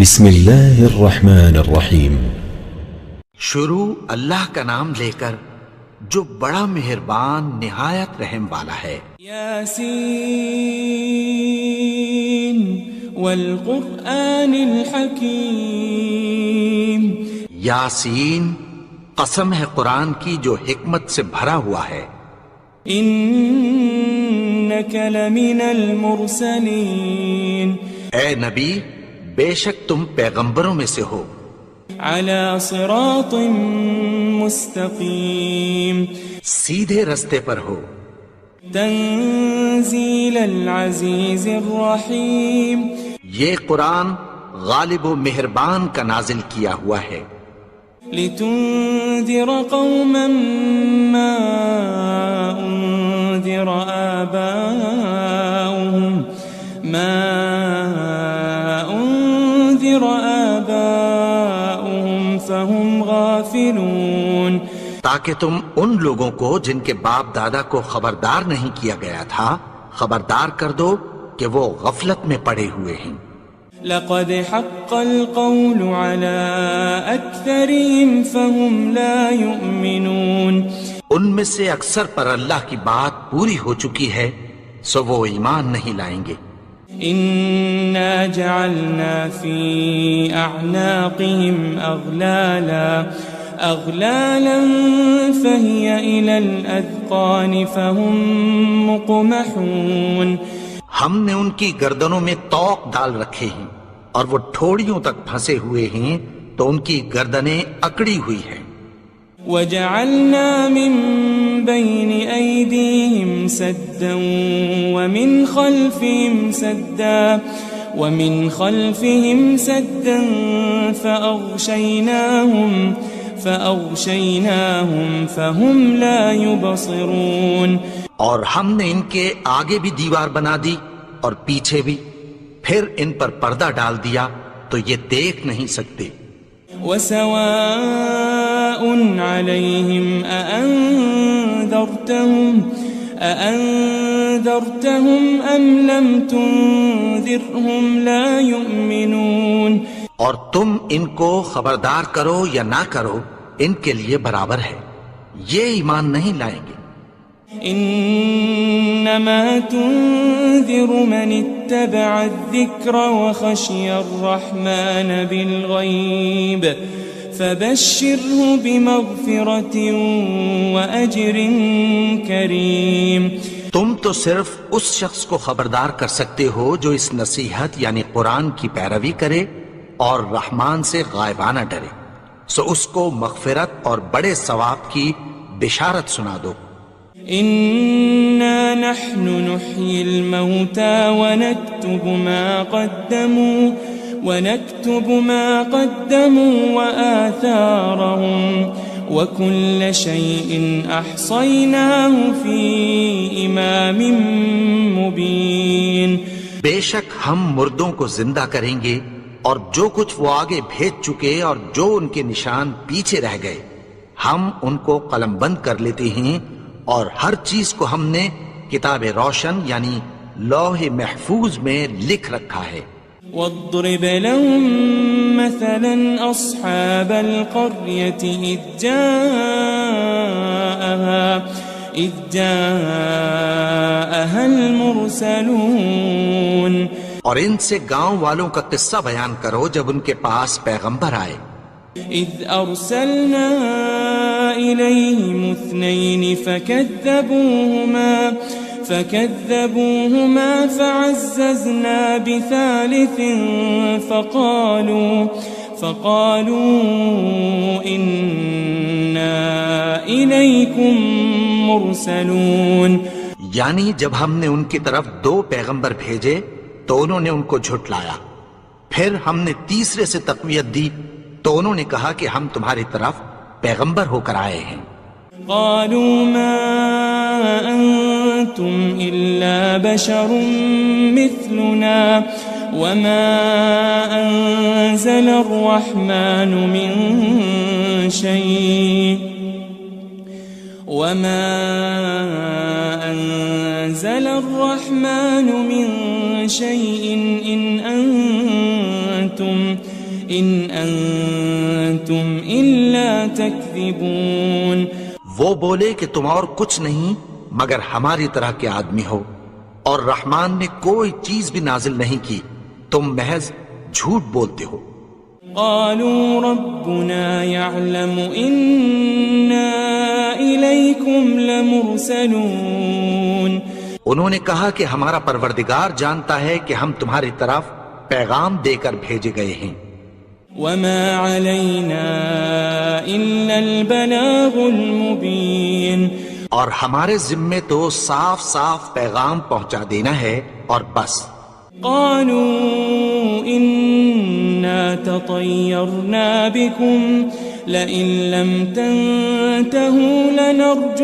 بسم اللہ الرحمن الرحیم۔ شروع اللہ کا نام لے کر جو بڑا مہربان نہایت رحم والا ہے۔ یاسین والقرآن الحکیم۔ یاسین، قسم ہے قرآن کی جو حکمت سے بھرا ہوا ہے۔ انک لمن المرسلین۔ اے نبی، بے شک تم پیغمبروں میں سے ہو۔ علی صراط مستقیم۔ سیدھے رستے پر ہو۔ تنزیل العزیز الرحیم۔ یہ قرآن غالب و مہربان کا نازل کیا ہوا ہے۔ لتنذر قوما ما انذر آباؤهم فهم غافلون۔ تاکہ تم ان لوگوں کو جن کے باپ دادا کو خبردار نہیں کیا گیا تھا خبردار کر دو کہ وہ غفلت میں پڑے ہوئے ہیں۔ لقد حق القول على أكثرهم فهم لا يؤمنون۔ ان میں سے اکثر پر اللہ کی بات پوری ہو چکی ہے سو وہ ایمان نہیں لائیں گے۔ إنا جعلنا في أعناقهم أغلالا فهي إلى الأذقان فهم مقمحون۔ ہم نے ان کی گردنوں میں طوق ڈال رکھے ہیں اور وہ ٹھوڑیوں تک پھنسے ہوئے ہیں تو ان کی گردنیں اکڑی ہوئی ہیں۔ وجعلنا من بين أيديهم سدا ومن خلفهم سدا فأغشيناهم فهم لا يبصرون۔ اور ہم نے ان کے آگے بھی دیوار بنا دی اور پیچھے بھی، پھر ان پر پردہ ڈال دیا تو یہ دیکھ نہیں سکتے۔ وسواء عليهم أأنذرتهم أم لم تنذرهم لا يؤمنون۔ اور تم ان کو خبردار کرو یا نہ کرو ان کے لیے برابر ہے، یہ ایمان نہیں لائیں گے۔ انما تنذر من اتبع الذکر وخشی الرحمن بالغیب فبشره بمغفرة وأجر کریم۔ تم تو صرف اس شخص کو خبردار کر سکتے ہو جو اس نصیحت یعنی قرآن کی پیروی کرے اور رحمان سے غائبانہ ڈرے، سو اس کو مغفرت اور بڑے ثواب کی بشارت سنا دو۔ إنا نحن نحيي الموتى ونكتب ما قدموا وآثارهم وكل شيء أحصيناه في إمام مبين۔ بے شک ہم مردوں کو زندہ کریں گے اور جو کچھ وہ آگے بھیج چکے اور جو ان کے نشان پیچھے رہ گئے ہم ان کو قلم بند کر لیتے ہیں، اور ہر چیز کو ہم نے کتاب روشن یعنی لوح محفوظ میں لکھ رکھا ہے۔ واضرب لهم مثلا أصحاب القرية إذ جاءها المرسلون۔ اور ان سے گاؤں والوں کا قصہ بیان کرو جب ان کے پاس پیغمبر آئے۔ إذ أرسلنا إليهم 2 فكذبوهما فعززنا بثالث فقالوا إنا إليكم مرسلون۔ یعنی جب ہم نے ان کی طرف 2 پیغمبر بھیجے تو انہوں نے ان کو جھٹلایا، پھر ہم نے تیسرے سے تقویت دی تو انہوں نے کہا کہ ہم تمہاری طرف پیغمبر ہو کر آئے ہیں۔ قالوا ما أنتم إلا بشر مثلنا وما أنزل الرحمن من شيء إن أنتم أنتم إلا تكذبون. وہ بولے کہ تم اور کچھ نہیں مگر ہماری طرح کے آدمی ہو، اور رحمان نے کوئی چیز بھی نازل نہیں کی، تم محض جھوٹ بولتے ہو. قالوا ربنا يعلم إنا إليكم لمرسلون. انہوں نے کہا کہ ہمارا پروردگار جانتا ہے کہ ہم تمہاری طرف پیغام دے کر بھیجے گئے ہیں. وما علينا إلا البلاغ المبين. اور ہمارے ذمے تو صاف صاف پیغام پہنچا دینا ہے اور بس. قالوا إنا تطيرنا بكم لئن لم تنتهوا لنرجمنكم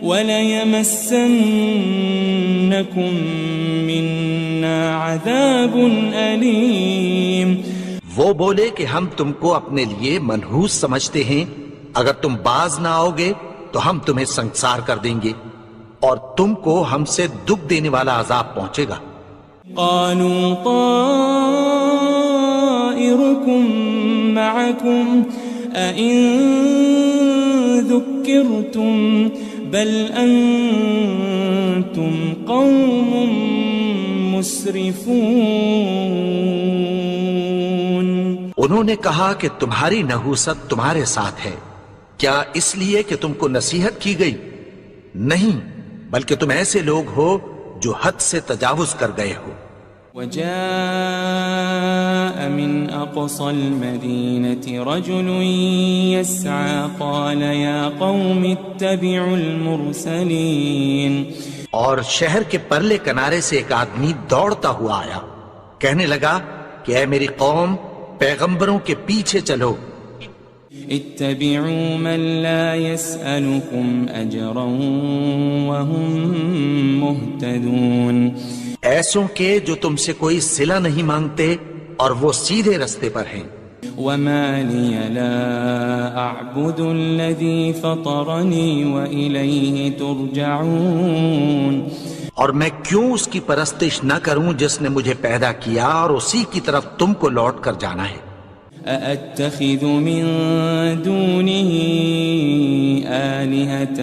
وليمسنكم منا عذاب أليم. وہ بولے کہ ہم تم کو اپنے لیے منحوس سمجھتے ہیں، اگر تم باز نہ آؤ گے تو ہم تمہیں سنسار کر دیں گے اور تم کو ہم سے دکھ دینے والا عذاب پہنچے گا. قالوا طائركم معكم أئن ذكرتم بل أنتم قوم مسرفون. انہوں نے کہا کہ تمہاری نحوست تمہارے ساتھ ہے، کیا اس لیے کہ تم کو نصیحت کی گئی؟ نہیں، بلکہ تم ایسے لوگ ہو جو حد سے تجاوز کر گئے ہو. وجاء من أقصى المدينة رجل يسعى قال يا قوم اتبعوا المرسلين. اور شہر کے پرلے کنارے سے ایک آدمی دوڑتا ہوا آیا، کہنے لگا کہ اے میری قوم، پیغمبروں کے پیچھے چلو. اتبعوا من لا يسألكم أجرا وهم مهتدون. ایسوں کے جو تم سے کوئی صلہ نہیں مانگتے اور وہ سیدھے رستے پر ہیں. وما لي لا أعبد الذي فطرني وإليه ترجعون. اور میں کیوں اس کی پرستش نہ کروں جس نے مجھے پیدا کیا اور اسی کی طرف تم کو لوٹ کر جانا ہے. أأتخذ من دونه آلهة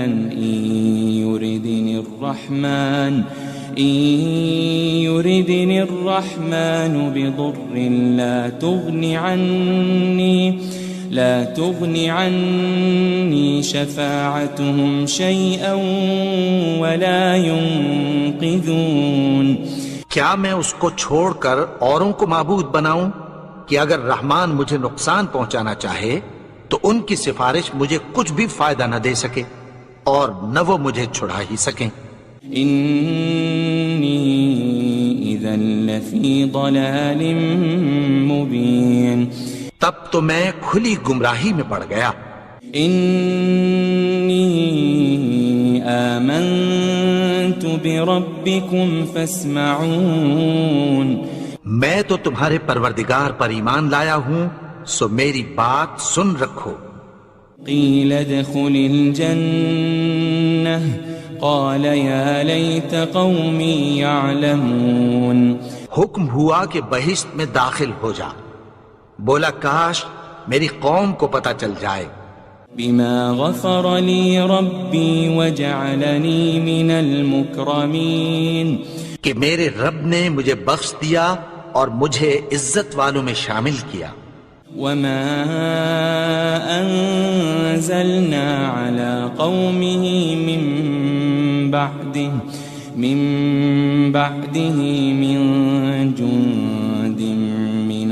إن يردني الرحمن بضر لا تغن عني شفاعتهم شيئا ولا ينقذون. کیا میں اس کو چھوڑ کر اوروں کو معبود بناؤں کہ اگر رحمان مجھے نقصان پہنچانا چاہے تو ان کی سفارش مجھے کچھ بھی فائدہ نہ دے سکے اور نہ وہ مجھے چھڑا ہی سکیں. إني إذا لفي ضلال مبين. تب تو میں کھلی گمراہی میں پڑ گیا. إني آمنت بربكم فاسمعون. میں تو تمہارے پروردگار پر ایمان لایا ہوں، سو میری بات سن رکھو. قيل ادخل الجنة قال يا ليت قومي يعلمون. حکم ہوا کہ بہشت میں داخل ہو جا. بولا کاش میری قوم کو پتہ چل جائے. بما غفر لي ربي وجعلني من المكرمين. کہ میرے رب نے مجھے بخش دیا اور مجھے عزت والوں میں شامل کیا. وما أنزلنا على قومه من بعده من جند من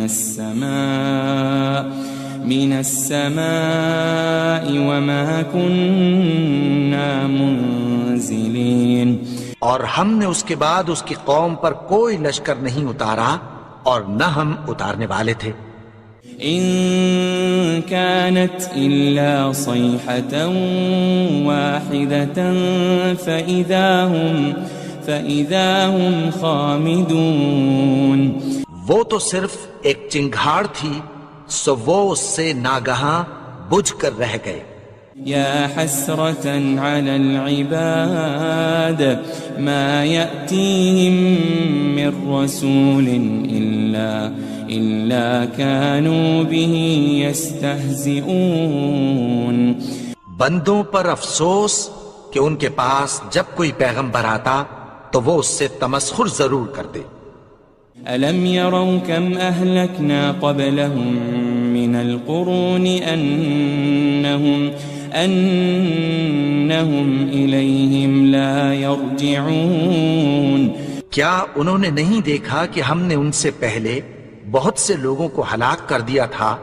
السماء وما كنا منزلين. اور ہم نے اس کے بعد اس کی قوم پر کوئی لشکر نہیں اتارا اور نہ ہم اتارنے والے تھے. إن كانت إلا صيحة واحدة فإذا هم خامدون. وہ تو صرف ایک چنگھاڑ تھی، سو وہ اس سے ناگہاں بجھ کر رہ گئے. يا حسرة على العباد ما يأتيهم من رسول إلا كانوا به يستهزئون. بندوں پر افسوس کہ ان کے پاس جب کوئی پیغمبر آتا تو وہ اس سے تمسخر ضرور کرتے. ألم يروا كم أهلكنا قبلهم من القرون أنهم إليهم لا يرجعون. کیا انہوں نے نہیں دیکھا کہ ہم نے ان سے پہلے بہت سے لوگوں کو ہلاک کر دیا تھا،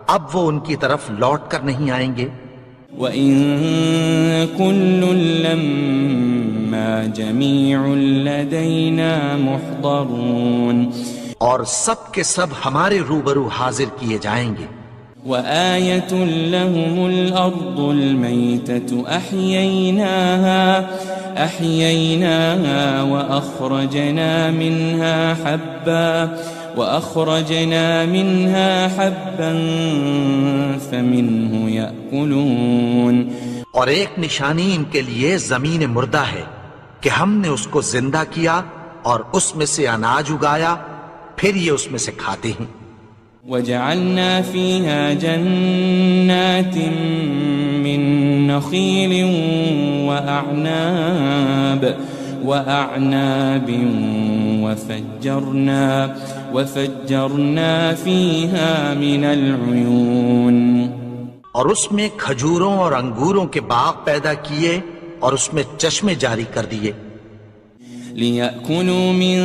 اب وہ ان کی طرف لوٹ کر نہیں آئیں گے. وَإِن كُلٌّ لَمَّا جَمِيعٌ لَدَيْنَا مُحْضَرُونَ. اور سب کے سب ہمارے روبرو حاضر کیے جائیں گے. وَآيَةٌ لَهُمُ الْأَرْضُ الْمَيْتَةُ أَحْيَيْنَاهَا وَأَخْرَجْنَا مِنْهَا حَبًّا فَمِنْهُ يَأْكُلُونَ. اور ایک نشانی ان کے لیے زمین مردہ ہے کہ ہم نے اس کو زندہ کیا اور اس میں سے اناج اگایا، پھر یہ اس میں سے کھاتے ہیں. وَجَعَلْنَا فِيهَا جَنَّاتٍ مِّن نَخِيلٍ وَأَعْنَابٍ وَفَجَّرْنَا فِيهَا مِنَ الْعُيُونِ. اور اس میں کھجوروں اور انگوروں کے باغ پیدا کیے اور اس میں چشمے جاری کر دیے. لِيَأْكُلُوا مِن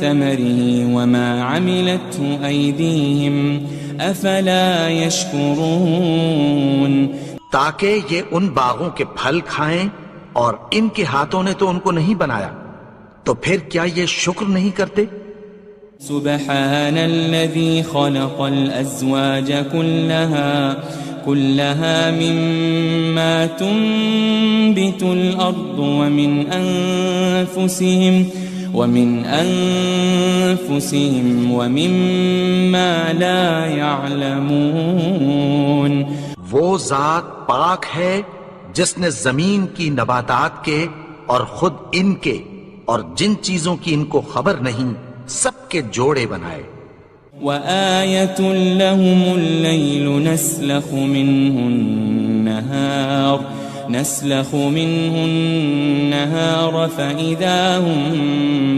ثَمَرِهِ وَمَا عَمِلَتْهُ أَيْدِيهِمْ أَفَلَا يَشْكُرُونَ. تاکہ یہ ان باغوں کے پھل کھائیں اور ان کے ہاتھوں نے تو ان کو نہیں بنایا، تو پھر کیا یہ شکر نہیں کرتے؟ سبحان الذي خلق الأزواج كلها مما تنبت الأرض ومن أنفسهم ومما لا يعلمون. وہ ذات پاک ہے جس نے زمین کی نباتات کے اور خود ان کے اور جن چیزوں کی ان کو خبر نہیں سب کے جوڑے بنائے. وَآيَةٌ لَهُمُ اللَّيْلُ نَسْلَخُ مِنْهُ النَّهَارَ فَإِذَا هُمْ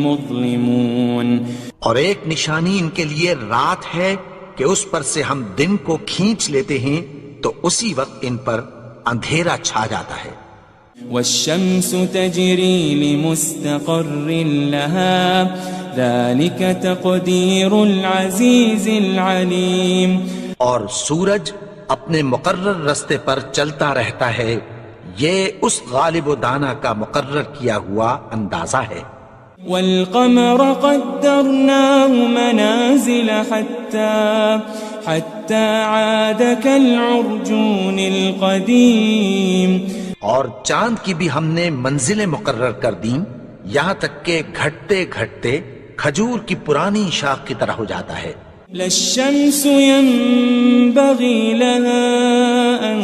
مُظْلِمُونَ. اور ایک نشانی ان کے لیے رات ہے کہ اس پر سے ہم دن کو کھینچ لیتے ہیں تو اسی وقت ان پر اندھیرا چھا جاتا ہے. وَالشَّمْسُ تَجْرِي لِمُسْتَقَرٍّ لَهَا ذَلِكَ تَقْدِيرُ الْعَزِيزِ الْعَلِيمِ. اور سورج اپنے مقرر رستے پر چلتا رہتا ہے، یہ اس غالب و دانا کا مقرر کیا ہوا اندازہ ہے. وَالْقَمَرَ قَدَّرْنَاهُ مَنَازِلَ حَتَّى عَادَ كَالْعُرْجُونِ الْقَدِيمِ. اور چاند کی بھی ہم نے منزلیں مقرر کر دیں، یہاں تک کہ گھٹتے گھٹتے کھجور کی پرانی شاخ کی طرح ہو جاتا ہے. لَلشَّمْسُ يَنبَغِي لَهَا أَن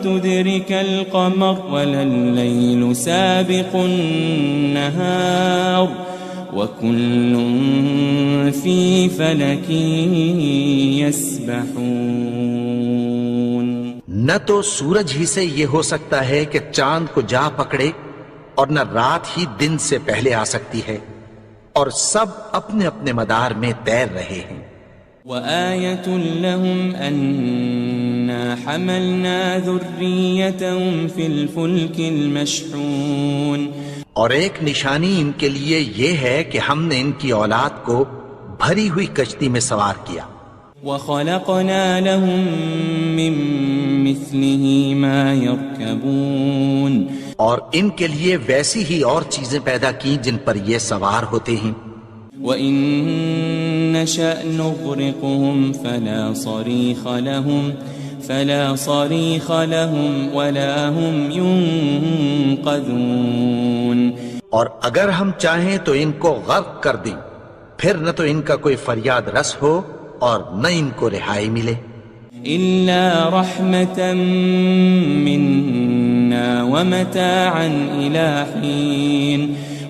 تُدْرِكَ الْقَمَرَ وَلَلَّيْلُ سَابِقُ النَّهَارِ وَكُلٌّ فِي فَلَكٍ يَسْبَحُونَ. نہ تو سورج ہی سے یہ ہو سکتا ہے کہ چاند کو جا پکڑے، اور نہ رات ہی دن سے پہلے آ سکتی ہے، اور سب اپنے اپنے مدار میں تیر رہے ہیں. وَآيَةٌ لَهُمْ أَنَّا حَمَلْنَا ذُرِّيَّتَهُمْ فِي الْفُلْكِ الْمَشْحُونِ. اور ایک نشانی ان کے لیے یہ ہے کہ ہم نے ان کی اولاد کو بھری ہوئی کشتی میں سوار کیا. وَخَلَقْنَا لَهُم مِّن مِّثْلِهِ مَا يَرْكَبُونَ. اور ان کے لیے ویسی ہی اور چیزیں پیدا کی جن پر یہ سوار ہوتے ہیں. وَإِن نَّشَأْ نُغْرِقْهُمْ فَلَا صَرِيخَ لَهُمْ وَلَا هُمْ يُنقَذُونَ. اور اگر ہم چاہیں تو ان کو غرق کر دیں، پھر نہ تو ان کا کوئی فریاد رس ہو اور نہ ان کو رہائی ملے. إلا رحمة منا ومتاعا إلى حين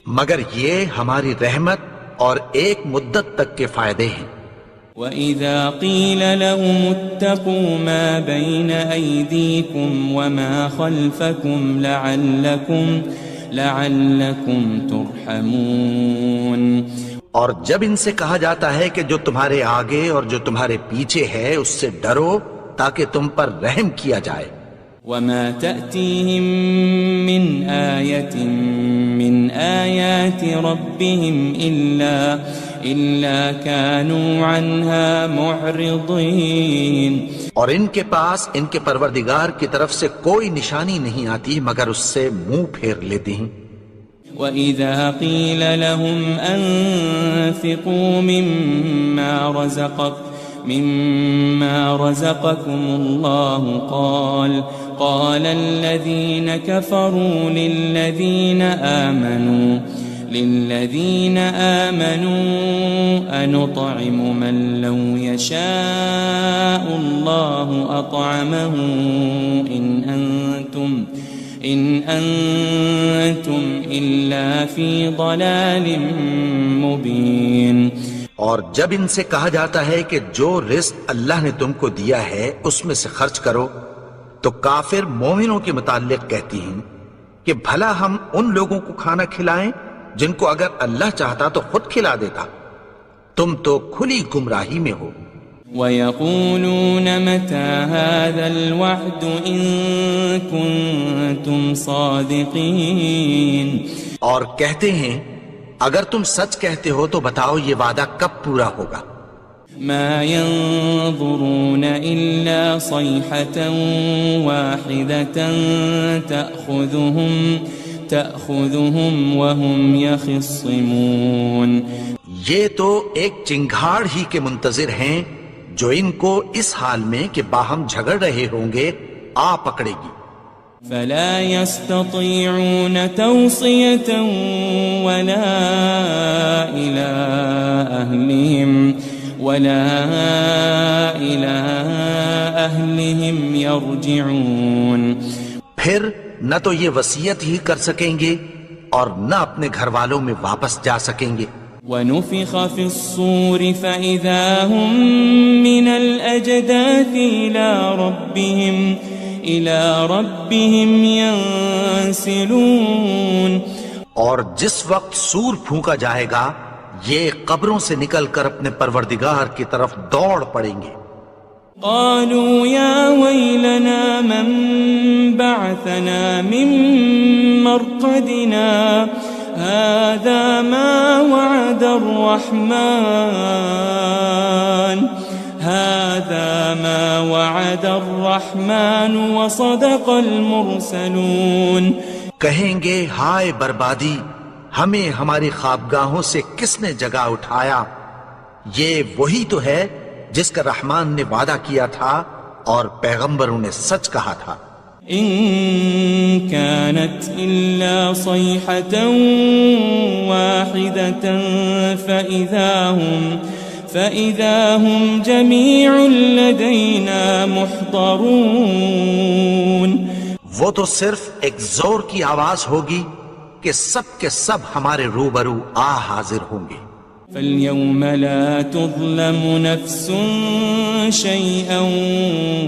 مگر یہ ہماری رحمت اور ایک مدت تک کے فائدے ہیں. وَإِذَا قِيلَ لَهُمُ اتَّقُوا مَا بَيْنَ أَيْدِيكُمْ وَمَا خَلْفَكُمْ لَعَلَّكُمْ تُرْحَمُونَ. اور جب ان سے کہا جاتا ہے کہ جو تمہارے آگے اور جو تمہارے پیچھے ہے اس سے ڈرو تاکہ تم پر رحم کیا جائے. وَمَا تَأْتِيهِم مِّنْ آيَةٍ مِّنْ آيَاتِ رَبِّهِمْ إِلَّا كَانُوا عَنْهَا مُعْرِضِينَ. اور ان کے پاس ان کے پروردگار کی طرف سے کوئی نشانی نہیں آتی مگر اس سے منہ پھیر لیتے ہیں. وَإِذَا قِيلَ لَهُمْ أَنفِقُوا مِمَّا رَزَقَكُمُ اللَّهُ قَالَ الَّذِينَ كَفَرُوا لِلَّذِينَ آمَنُوا أَنُطْعِمُ مَن لَّوْ يَشَاءُ اللَّهُ أَطْعَمَهُ إِنْ أَنْتُمْ إِلَّا فِي ضَلَالٍ مُبِينٍ. اور جب ان سے کہا جاتا ہے کہ جو رزق اللہ نے تم کو دیا ہے اس میں سے خرچ کرو تو کافر مومنوں کے متعلق کہتی ہیں کہ بھلا ہم ان لوگوں کو کھانا کھلائیں جن کو اگر اللہ چاہتا تو خود کھلا دیتا. تم تو کھلی گمراہی میں ہو. وَيَقُولُونَ مَتَى هَذَا الْوَعْدُ إِن كُنتُمْ صَادِقِينَ. اور کہتے ہیں اگر تم سچ کہتے ہو تو بتاؤ یہ وعدہ کب پورا ہوگا. مَا يَنظُرُونَ إِلَّا صَيْحَةً وَاحِدَةً تَأْخُذُهُمْ وَهُمْ يَخِصِّمُونَ. یہ تو ایک چنگھاڑ ہی کے منتظر ہیں جو ان کو اس حال میں کہ باہم جھگڑ رہے ہوں گے آ پکڑے گی. فلا يستطيعون توصية ولا إلى أهلهم يرجعون. پھر نہ تو یہ وصیت ہی کر سکیں گے اور نہ اپنے گھر والوں میں واپس جا سکیں گے. وَنُفِخَ فِي الصُّورِ فَإِذَا هُم مِّنَ الْأَجْدَاثِ إِلَى رَبِّهِمْ يَنسِلُونَ. اور جس وقت سور پھونکا جائے گا یہ قبروں سے نکل کر اپنے پروردگار کی طرف دوڑ پڑیں گے. قالوا يا ويلنا من بعثنا من مرقدنا هذا ما وعد الرحمن وصدق المرسلون. کہیں گے ہائے بربادی ہمیں ہماری خوابگاہوں سے کس نے جگا اٹھایا. یہ وہی تو ہے جس کا رحمان نے وعدہ کیا تھا اور پیغمبروں نے سچ کہا تھا. ان كانت الا صيحة واحدة فإذا هم جميع لدينا محضرون. وہ تو صرف ایک زور کی آواز ہوگی کہ سب کے سب ہمارے روبرو حاضر ہوں گے. فاليوم لا تظلم نفس شيئا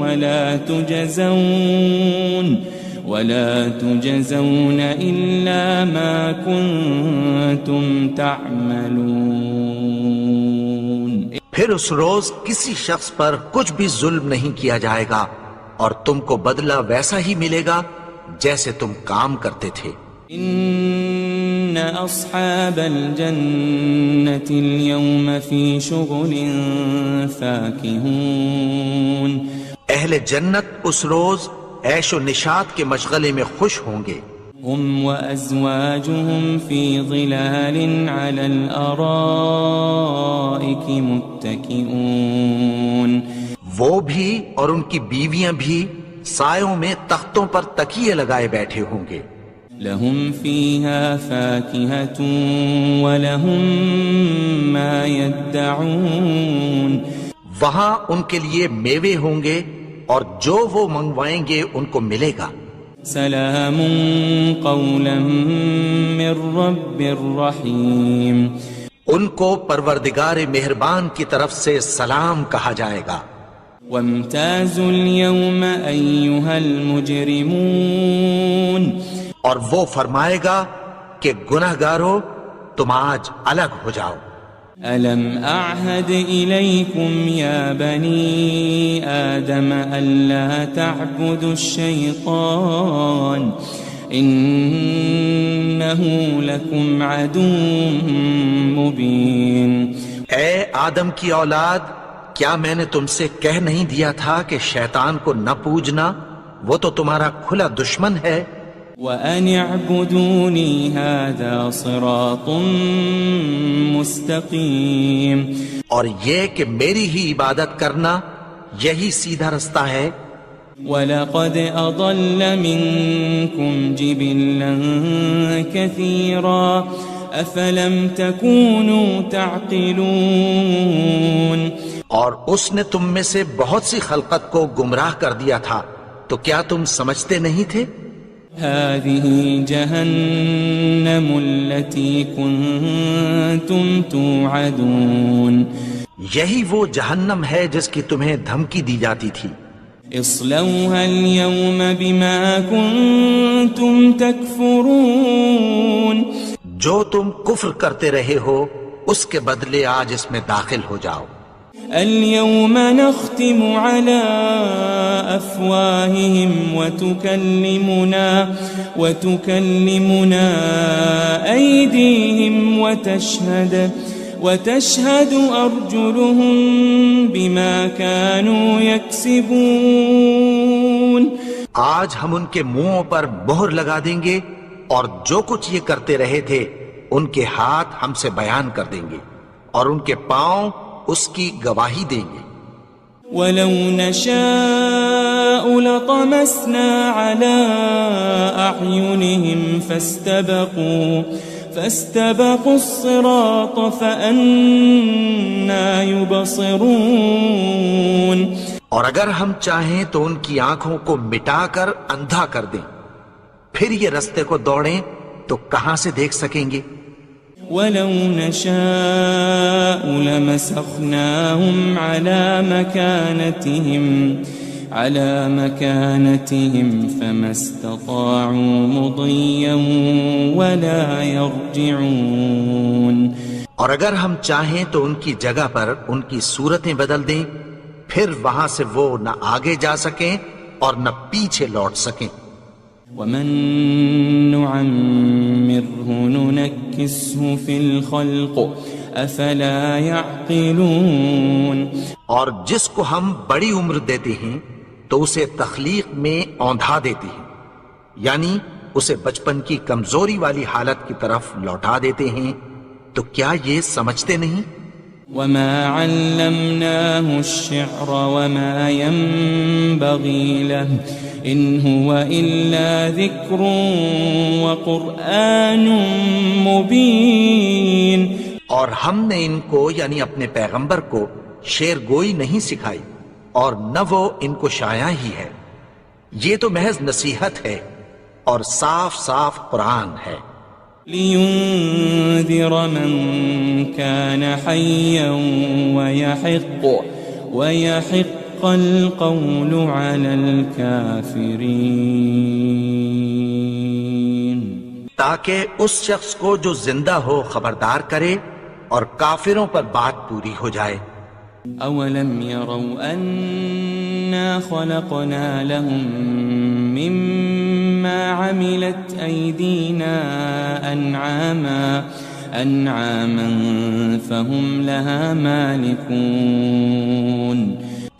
ولا تجزون إلا ما كنتم تعملون. پھر اس روز کسی شخص پر کچھ بھی ظلم نہیں کیا جائے گا اور تم کو بدلہ ویسا ہی ملے گا جیسے تم کام کرتے تھے. ان اصحاب الجنة اليوم في شغل فاكهون. اہل جنت اس روز عیش و نشاط کے مشغلے میں خوش ہوں گے. هم وازواجهم في ظلال على الارائك متكئون. وہ بھی اور ان کی بیویاں بھی سایوں میں تختوں پر تکیے لگائے بیٹھے ہوں گے. لهم فيها فاكهة ولهم ما يدعون. وہاں ان کے لیے میوے ہوں گے اور جو وہ منگوائیں گے ان کو ملے گا۔ سلام قولا من رب الرحیم، ان کو پروردگار مہربان کی طرف سے سلام کہا جائے گا۔ وامتازوا اليوم ایھا المجرمون، اور وہ فرمائے گا کہ گنہگارو تم آج الگ ہو جاؤ۔ ألم أعهد إليكم يا بني آدم ألا تعبدوا الشيطان إنه لكم عدو مبين۔ اے آدم کی اولاد، کیا میں نے تم سے کہہ نہیں دیا تھا کہ شیطان کو نہ پوجنا، وہ تو تمہارا کھلا دشمن ہے۔ وَأَنِ اعْبُدُونِي هَذَا صِرَاطٌ مُسْتَقِيمٌ، اور یہ کہ میری ہی عبادت کرنا یہی سیدھا رستہ ہے۔ وَلَقَدْ أَضَلَّ مِنكُمْ جِبِلًّا كَثِيرًا أَفَلَمْ تَكُونُوا تَعْقِلُونَ، اور اس نے تم میں سے بہت سی خلقت کو گمراہ کر دیا تھا، تو کیا تم سمجھتے نہیں تھے؟ هذه جهنم التي كنتم توعدون، یہی وہ جہنم ہے جس کی تمہیں دھمکی دی جاتی تھی۔ اصلوها اليوم بما كنتم تكفرون، جو تم کفر کرتے رہے ہو اس کے بدلے آج اس میں داخل ہو جاؤ۔ اليوم نختم على أفواههم وتكلمنا أيديهم وتشهد أرجلهم بما كانوا يكسبون، آج ہم ان کے منہوں پر مہر لگا دیں گے اور جو کچھ یہ کرتے رہے تھے ان کے ہاتھ ہم سے بیان کر دیں گے اور ان کے پاؤں اس کی گواہی دیں گے۔ وَلَوْ نَشَاءُ لَطَمَسْنَا عَلَىٰ أَعْيُنِهِمْ فَاسْتَبَقُوا الصِّرَاطَ فَأَنَّىٰ يُبْصِرُونَ، اور اگر ہم چاہیں تو ان کی آنکھوں کو مٹا کر اندھا کر دیں، پھر یہ رستے کو دوڑیں تو کہاں سے دیکھ سکیں گے؟ وَلَوْ نَشَاءُ لَمَسَخْنَاهُمْ عَلَى مَكَانَتِهِمْ فَمَا اسْتَطَاعُوا مُضِيًّا وَلَا يَرْجِعُونَ، اور اگر ہم چاہیں تو ان کی جگہ پر ان کی صورتیں بدل دیں، پھر وہاں سے وہ نہ آگے جا سکیں اور نہ پیچھے لوٹ سکیں۔ وَمَن نُعَمِّرْهُ نُنَكِّسْهُ فِي الْخَلْقِ أَفَلَا يَعْقِلُونَ، اور جس کو ہم بڑی عمر دیتے ہیں تو اسے تخلیق میں اوندھا دیتے ہیں، یعنی اسے بچپن کی کمزوری والی حالت کی طرف لوٹا دیتے ہیں، تو کیا یہ سمجھتے نہیں؟ وَمَا عَلَّمْنَاهُ الشِّعْرَ وَمَا يَنبَغِي لَهُ إِنْ هُوَ إِلَّا ذِكْرٌ وَقُرْآنٌ مُبِينٌ، اور ہم نے ان کو یعنی اپنے پیغمبر کو شعر گوئی نہیں سکھائی اور نہ وہ ان کو شایع ہی ہے، یہ تو محض نصیحت ہے اور صاف صاف قرآن ہے۔ لِيُنذِرَ مَن كَانَ حَيًّا وَيَحِقَّ الْقَوْلُ عَلَى الْكَافِرِينَ، تاکہ اس شخص کو جو زندہ ہو خبردار کرے اور کافروں پر بات پوری ہو جائے۔ أَوَلَمْ يَرَوْا أَنَّا خَلَقْنَا لَهُم مِّمَّا عَمِلَتْ أَيْدِينَا أَنْعَامًا فَهُمْ لَهَا مَالِكُونَ،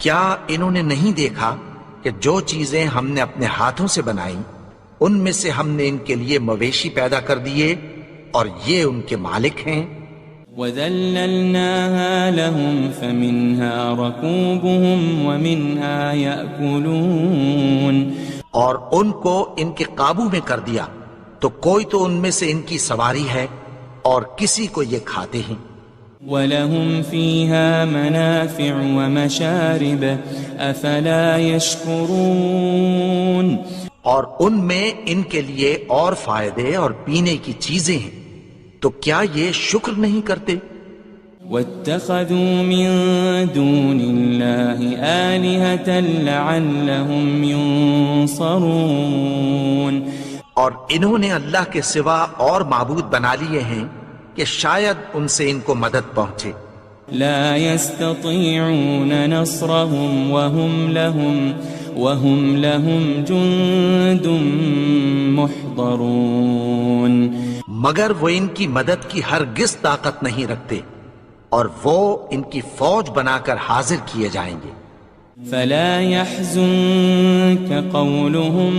کیا انہوں نے نہیں دیکھا کہ جو چیزیں ہم نے اپنے ہاتھوں سے بنائیں ان میں سے ہم نے ان کے لیے مویشی پیدا کر دیے اور یہ ان کے مالک ہیں۔ وَذَلَّلْنَاهَا لَهُمْ فَمِنْهَا رَكُوبُهُمْ وَمِنْهَا يَأْكُلُونَ، اور ان کو ان کے قابو میں کر دیا تو کوئی تو ان میں سے ان کی سواری ہے اور کسی کو یہ کھاتے ہیں۔ وَلَهُمْ فِيهَا مَنَافِعُ وَمَشَارِبُ أَفَلَا يَشْكُرُونَ اور ان میں ان کے لیے اور فائدے اور پینے کی چیزیں ہیں، تو کیا یہ شکر نہیں کرتے؟ وَاتَّخَذُوا مِن دُونِ اللَّهِ آلِهَةً لَعَلَّهُمْ يُنصَرُونَ اور انہوں نے اللہ کے سوا اور معبود بنا لیے ہیں کہ شاید ان سے ان کو مدد پہنچے۔ لا يستطيعون نصرهم وهم لهم جند محضرون مگر وہ ان کی مدد کی ہرگز طاقت نہیں رکھتے، اور وہ ان کی فوج بنا کر حاضر کیے جائیں گے۔ فلا يحزنك قولهم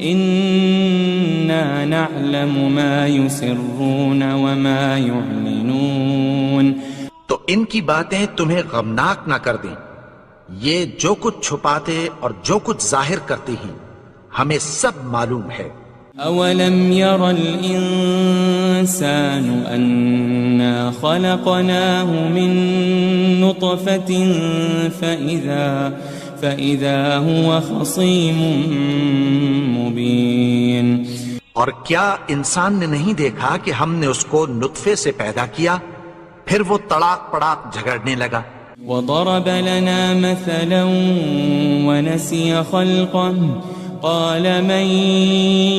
إنا نعلم ما يسرون وما يعلنون تو ان کی باتیں تمہیں غمناک نہ کر دیں، یہ جو کچھ چھپاتے اور جو کچھ ظاہر کرتے ہیں ہمیں سب معلوم ہے۔ أولم ير الإنسان أنا خلقناه من نطفة فإذا هو خصيم مبين اور کیا انسان نے نہیں دیکھا کہ ہم نے اس کو نطفے سے پیدا کیا، پھر وہ تڑاک پڑاک جھگڑنے لگا۔ وضرب لنا مثلا ونسي خلقه قال من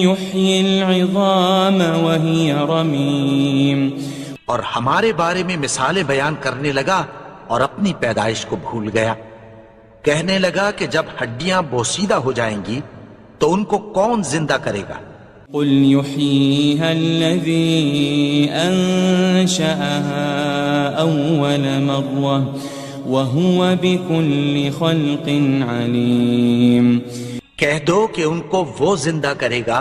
يحيي العظام وهي رميم اور ہمارے بارے میں مثالیں بیان کرنے لگا اور اپنی پیدائش کو بھول گیا، کہنے لگا کہ جب ہڈیاں بوسیدہ ہو جائیں گی تو ان کو کون زندہ کرے گا؟ قل يحييها الذي أنشأها أول مرة وهو بكل خلق عليم کہہ دو کہ ان کو وہ زندہ کرے گا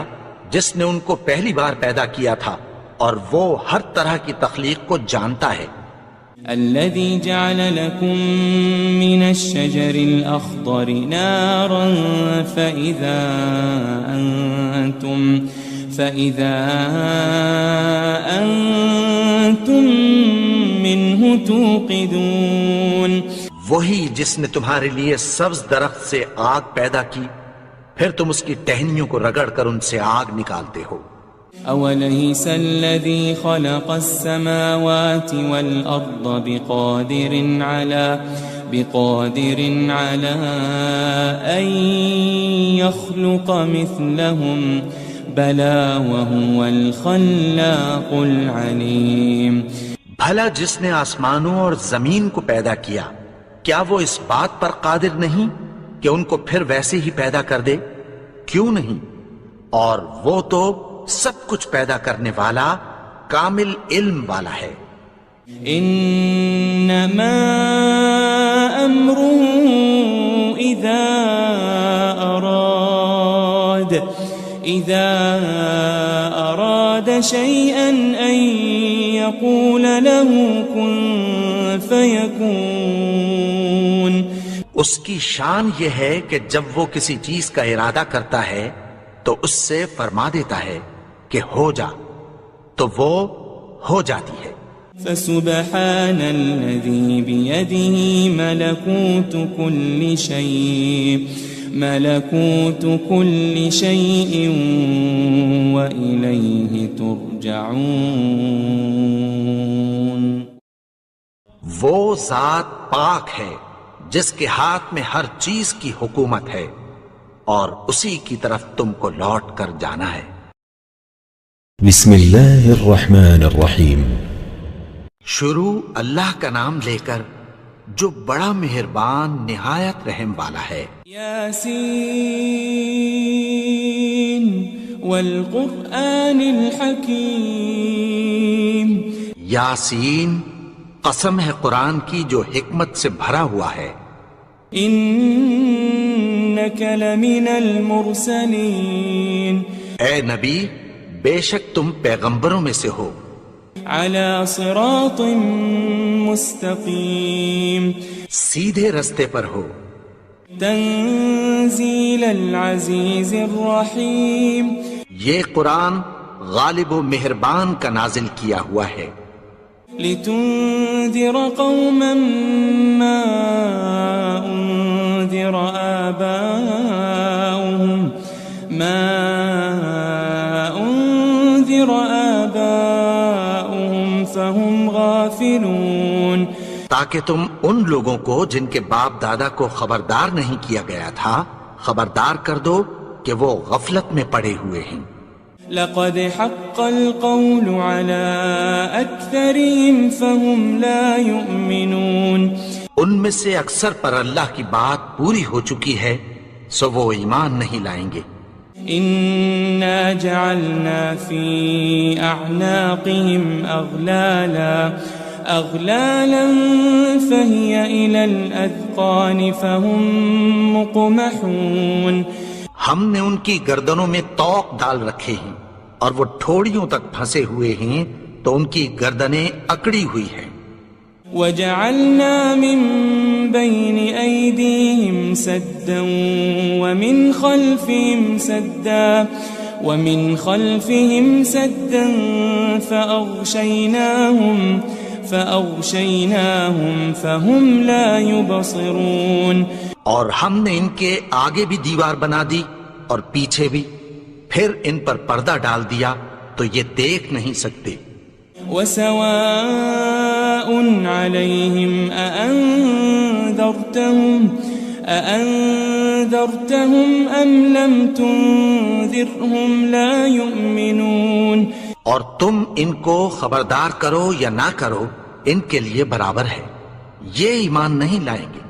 جس نے ان کو پہلی بار پیدا کیا تھا، اور وہ ہر طرح کی تخلیق کو جانتا ہے۔ الذي جعل لكم من الشجر الأخضر نارا فإذا أنتم منه توقدون وہی جس نے تمہارے لیے سبز درخت سے آگ پیدا کی، پھر تم اس کی ٹہنیوں کو رگڑ کر ان سے آگ نکالتے ہو۔ أوليس الذي خلق السماوات والأرض بقادر على أن يخلق مثلهم بلى وهو الخلاق العليم بھلا جس نے آسمانوں اور زمین کو پیدا کیا، کیا وہ اس بات پر قادر نہیں کہ ان کو پھر ویسے ہی پیدا کر دے؟ کیوں نہیں؟ اور وہ تو سب کچھ پیدا کرنے والا، کامل علم والا ہے۔ انما امره اذا اراد شيئا ان يقول له كن فيكون اس کی شان یہ ہے کہ جب وہ کسی چیز کا ارادہ کرتا ہے تو اس سے فرما دیتا ہے کہ ہو جا، تو وہ ہو جاتی ہے۔ فسبحان الذي بيده ملكوت كل شيء وإليه ترجعون وہ ذات پاک ہے جس کے ہاتھ میں ہر چیز کی حکومت ہے، اور اسی کی طرف تم کو لوٹ کر جانا ہے۔ بسم اللہ الرحمن الرحیم۔ شروع اللہ کا نام لے کر جو بڑا مہربان نہایت رحم والا ہے۔ یاسین والقرآن الحکیم۔ یاسین، قسم ہے قرآن کی جو حکمت سے بھرا ہوا ہے۔ انک لمن المرسلین۔ اے نبی، بے شک تم پیغمبروں میں سے ہو۔ علی صراط مستقیم۔ سیدھے رستے پر ہو۔ تنزیل العزیز الرحیم۔ یہ قرآن غالب و مہربان کا نازل کیا ہوا ہے۔ لتنذر قوما ما أنذر آباؤهم فهم غافلون، تاکہ تم ان لوگوں کو جن کے باپ دادا کو خبردار نہیں کیا گیا تھا خبردار کر دو کہ وہ غفلت میں پڑے ہوئے ہیں۔ لقد حق القول على أكثرهم فهم لا يؤمنون، ان میں سے اکثر پر اللہ کی بات پوری ہو چکی ہے سو وہ ایمان نہیں لائیں گے۔ إنا جعلنا في أعناقهم أغلالا فهي إلى الأذقان فهم مقمحون، ہم نے ان کی گردنوں میں طوق ڈال رکھے ہیں اور وہ ٹھوڑیوں تک پھنسے ہوئے ہیں تو ان کی گردنیں اکڑی ہوئی ہیں۔ وجعلنا من بين أيديهم سدا ومن خلفهم سدا فأغشيناهم فهم لا يبصرون، اور ہم نے ان کے آگے بھی دیوار بنا دی اور پیچھے بھی، پھر ان پر پردہ ڈال دیا تو یہ دیکھ نہیں سکتے۔ وسواء عليهم أأنذرتهم أم لم تنذرهم لا يؤمنون، اور تم ان کو خبردار کرو یا نہ کرو ان کے لیے برابر ہے، یہ ایمان نہیں لائیں گے۔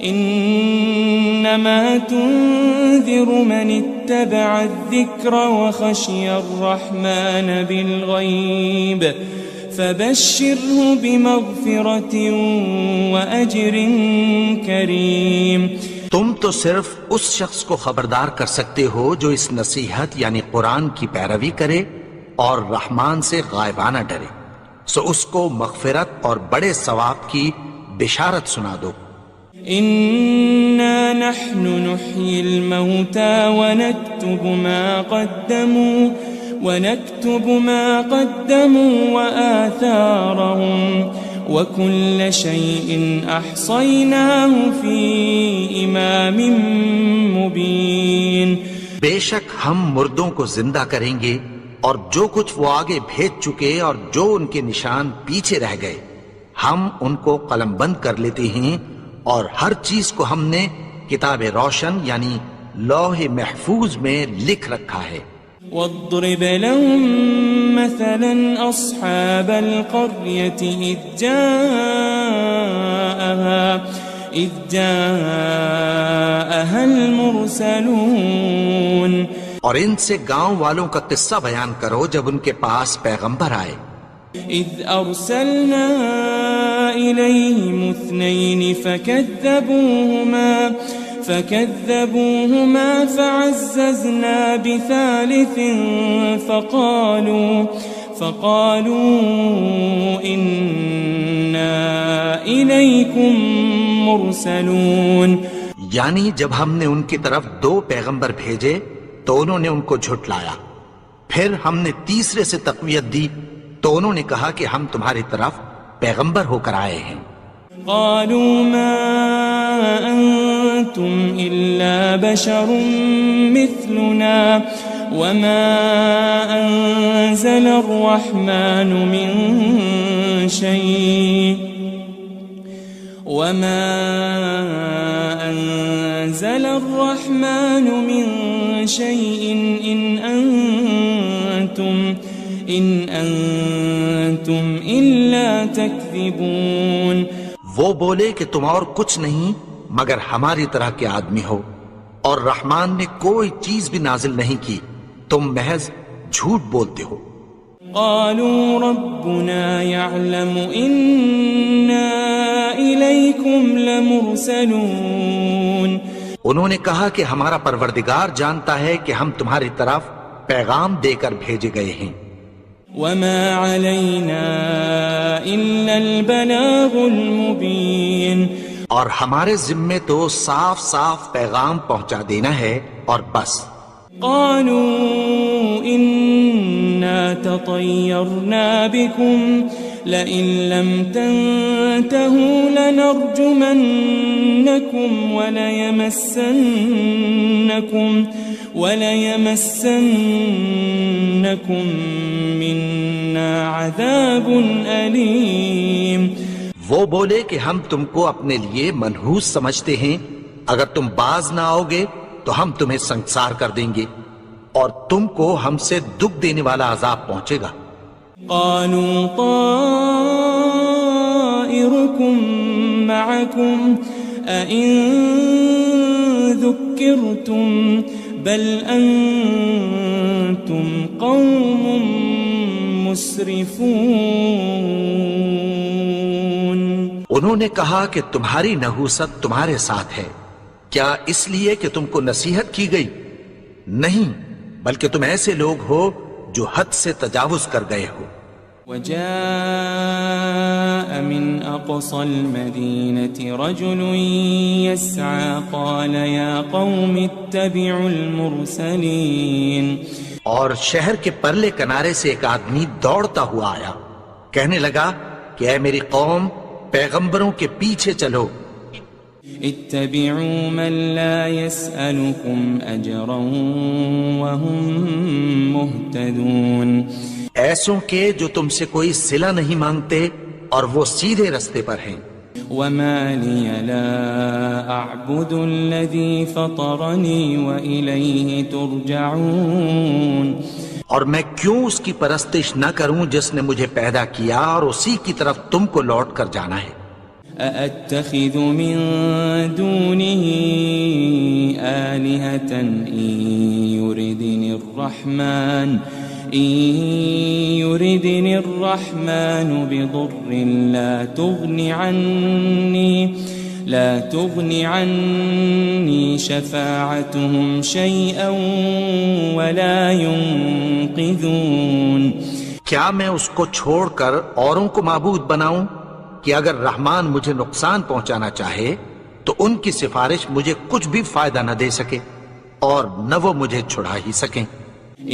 انما تنذر من اتبع الذکر وخشی الرحمن بالغیب فبشره بمغفرة واجر کریم، تم تو صرف اس شخص کو خبردار کر سکتے ہو جو اس نصیحت یعنی قرآن کی پیروی کرے اور رحمان سے غائبانہ ڈرے، سو اس کو مغفرت اور بڑے ثواب کی بشارت سنا دو۔ إنا نحن نحيي الموتى ونكتب ما قدموا وآثارهم وكل شيء أحصيناه في إمام مبين، بے شک ہم مردوں کو زندہ کریں گے اور جو کچھ وہ آگے بھیج چکے اور جو ان کے نشان پیچھے رہ گئے ہم ان کو قلم بند کر لیتے ہیں، اور ہر چیز کو ہم نے کتاب روشن یعنی لوح محفوظ میں لکھ رکھا ہے۔ واضرب لهم مثلا أصحاب القرية إذ جاءها المرسلون، اور ان سے گاؤں والوں کا قصہ بیان کرو جب ان کے پاس پیغمبر آئے۔ إذ أرسلنا إليهم 2 فكذبوهما فعززنا بثالث فقالوا إنا إليكم مرسلون، یعنی جب ہم نے ان کی طرف 2 پیغمبر بھیجے تو انہوں نے ان کو جھٹلایا، پھر ہم نے تیسرے سے تقویت دی تو انہوں نے کہا کہ ہم تمہاری طرف پیغمبر ہو کر آئے ہیں۔ قالوا ما أنتم إلا بشر مثلنا وما أنزل الرحمن من شيء إن أنتم إلا تكذبون، وہ بولے کہ تم اور کچھ نہیں مگر ہماری طرح کے آدمی ہو، اور رحمان نے کوئی چیز بھی نازل نہیں کی، تم محض جھوٹ بولتے ہو۔ قالوا ربنا يعلم إنا إليكم لمرسلون، انہوں نے کہا کہ ہمارا پروردگار جانتا ہے کہ ہم تمہاری طرف پیغام دے کر بھیجے گئے ہیں۔ وما علينا إلا البلاغ المبين، اور ہمارے ذمے تو صاف صاف پیغام پہنچا دینا ہے اور بس۔ قالوا إنا تطيرنا بكم لئن لم تنتهوا لنرجمنكم وليمسنكم منا عذاب أليم. وہ بولے کہ ہم تم کو اپنے لیے منحوس سمجھتے ہیں، اگر تم باز نہ آؤ گے تو ہم تمہیں سنسار کر دیں گے اور تم کو ہم سے دکھ دینے والا عذاب پہنچے گا. قالوا طائركم معكم أئن ذكرتم بل أنتم قوم مسرفون. انہوں نے کہا کہ تمہاری نحوست تمہارے ساتھ ہے، کیا اس لیے کہ تم کو نصیحت کی گئی؟ نہیں، بلکہ تم ایسے لوگ ہو جو حد سے تجاوز کر گئے ہو. وجاء من أقصى المدينة رجل يسعى قال يا قوم اتبعوا المرسلين. اور شہر کے پرلے کنارے سے ایک آدمی دوڑتا ہوا آیا، کہنے لگا کہ اے میری قوم، پیغمبروں کے پیچھے چلو. اتبعوا من لا يسألكم أجرا وهم مهتدون. ایسوں کے جو تم سے کوئی صلہ نہیں مانگتے اور وہ سیدھے رستے پر ہیں. وما لي لا أعبد الذي فطرني وإليه ترجعون. اور میں کیوں اس کی پرستش نہ کروں جس نے مجھے پیدا کیا اور اسی کی طرف تم کو لوٹ کر جانا ہے. أأتخذ من دونه آلهة إن يردني الرحمن بضر لا تغن عني شفاعتهم شيئا ولا ينقذون. کیا میں اس کو چھوڑ کر اوروں کو معبود بناؤں کہ اگر رحمان مجھے نقصان پہنچانا چاہے تو ان کی سفارش مجھے کچھ بھی فائدہ نہ دے سکے اور نہ وہ مجھے چھڑا ہی سکیں.